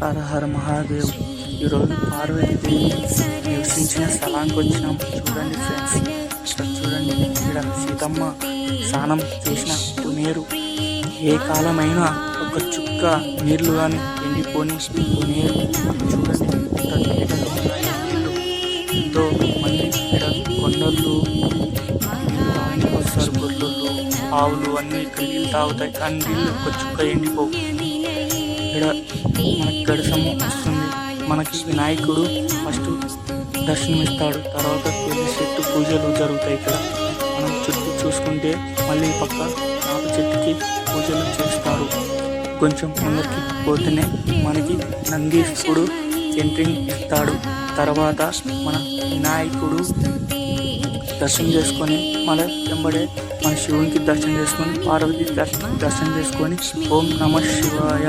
హర హర మహాదేవ్. ఈరోజు పార్వతీదేవి నివసించిన స్థలానికి వచ్చినాం. చూడండి ఫ్రెండ్స్, ఇక్కడ చూడండి. ఇక్కడ సీతమ్మ స్నానం చేసిన నీరు ఏ కాలమైనా ఒక చుక్క నీళ్లు కానీ ఎండిపోని నీరు. చూడండి ఎంతో మంది ఇక్కడ కొండలు వస్తారు, గొర్రెలు ఆవులు అన్నీ ఇక్కడ నీళ్ళు తాగుతాయి, కానీ నీళ్ళు ఒక చుక్క ఎండిపోవు. ఇక్కడ మనకి గడసము వస్తుంది. మనకి వినాయకుడు ఫస్ట్ దర్శనమిస్తాడు, తర్వాత తులసి చెట్టు పూజలు జరుగుతాయి. ఇక్కడ మనం చుట్టూ చూసుకుంటే మళ్ళీ పక్క వేప చెట్టుకి పూజలు చేస్తారు. కొంచెం ముందుకి పోతేనే మనకి నందీశ్వరుడు ఎంట్రింగ్ ఇస్తాడు. తర్వాత మన వినాయకుడు దర్శనం చేసుకొని మళ్ళీ వెంబడే మన శివునికి దర్శనం చేసుకొని పార్వతి దర్శనం చేసుకొని ఓం నమః శివాయ.